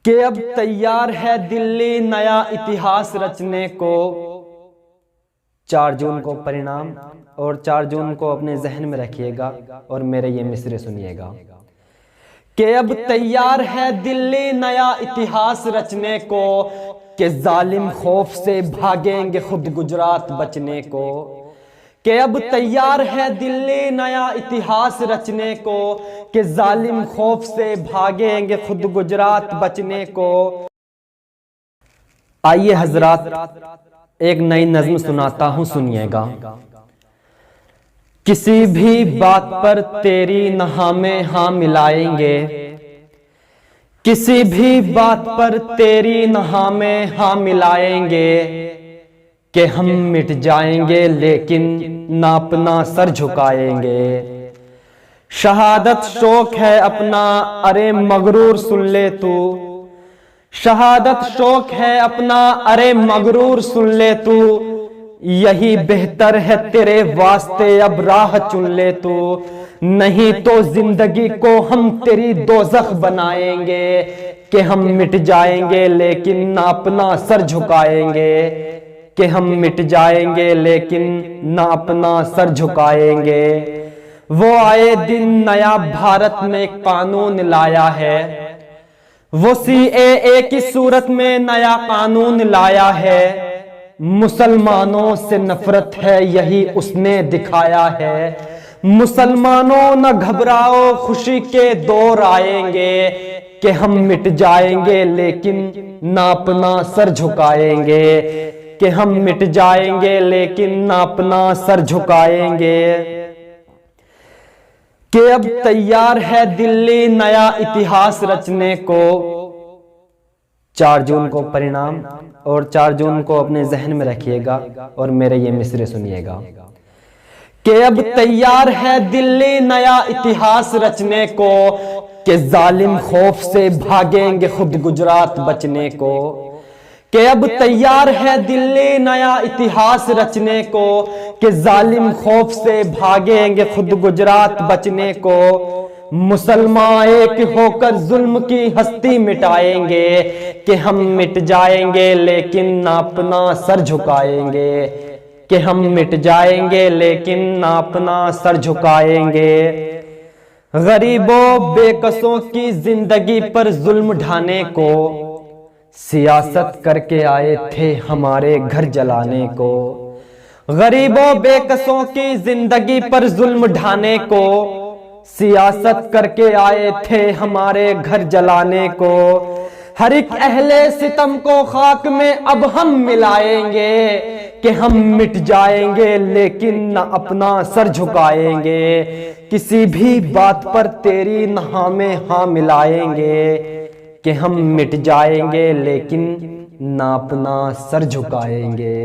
کہ اب تیار ہے دلی نیا اتہاس رچنے کو۔ 4 جون کو پرینام، اور 4 جون کو اپنے ذہن میں رکھیے گا اور میرے یہ مصرے سنیے گا کہ اب تیار ہے دلی نیا اتہاس رچنے کو، کہ ظالم خوف سے بھاگیں گے خود گجرات بچنے کو۔ کہ اب تیار ہے دلی نیا اتہاس رچنے کو، کہ ظالم خوف سے بھاگیں گے خود گجرات بچنے کو۔ آئیے حضرات ایک نئی نظم سناتا ہوں، سنیے گا۔ کسی بھی بات پر تیری نہ ہمیں ہاں ملائیں گے، کسی بھی بات پر تیری نہ ہمیں ہاں ملائیں گے، کہ ہم مٹ جائیں گے لیکن نہ اپنا سر جھکائیں گے۔ شہادت شوق ہے اپنا ارے مغرور سن لے تو، شہادت شوق ہے اپنا ارے مغرور سن لے تو، یہی بہتر ہے تیرے واسطے اب راہ چن لے تو، نہیں تو زندگی کو ہم تیری دوزخ بنائیں گے، کہ ہم مٹ جائیں گے لیکن نہ اپنا سر جھکائیں گے، کہ ہم مٹ جائیں گے لیکن نہ اپنا سر جھکائیں گے۔ وہ آئے دن نیا بھارت میں قانون لایا ہے، وہ CAA کی صورت میں نیا قانون لایا ہے، مسلمانوں سے نفرت ہے یہی اس نے دکھایا ہے۔ مسلمانوں نہ گھبراؤ خوشی کے دور آئیں گے، کہ ہم مٹ جائیں گے لیکن نہ اپنا سر جھکائیں گے، کہ ہم مٹ جائیں گے لیکن نہ اپنا سر جھکائیں گے۔ کہ اب تیار ہے دلی نیا اتہاس رچنے کو۔ 4 جون کو پرینام، اور 4 جون کو اپنے ذہن میں رکھیے گا اور میرے یہ مصرے سنیے گا کہ اب تیار ہے دلی نیا اتہاس رچنے کو، کہ ظالم خوف سے بھاگیں گے خود گجرات بچنے کو۔ کہ اب تیار ہے دلی نیا اتہاس رچنے کو، کہ ظالم خوف سے بھاگیں گے خود گجرات بچنے کو۔ مسلمان ایک ہو کر ظلم کی ہستی مٹائیں گے، کہ ہم مٹ جائیں گے لیکن نہ اپنا سر جھکائیں گے، کہ ہم مٹ جائیں گے لیکن نہ اپنا سر جھکائیں گے۔ غریبوں بے کسوں کی زندگی پر ظلم ڈھانے کو، سیاست کر کے آئے تھے ہمارے گھر جلانے کو۔ غریبوں بے کسوں کی زندگی پر ظلم ڈھانے کو، سیاست کر کے آئے تھے ہمارے گھر جلانے کو۔ ہر ایک اہل ستم کو خاک میں اب ہم ملائیں گے، کہ ہم مٹ جائیں گے لیکن نہ اپنا سر جھکائیں گے، کسی بھی بات پر تیری نہ ہمیں ہاں ملائیں گے، کہ ہم مٹ جائیں گے لیکن نہ اپنا سر جھکائیں گے۔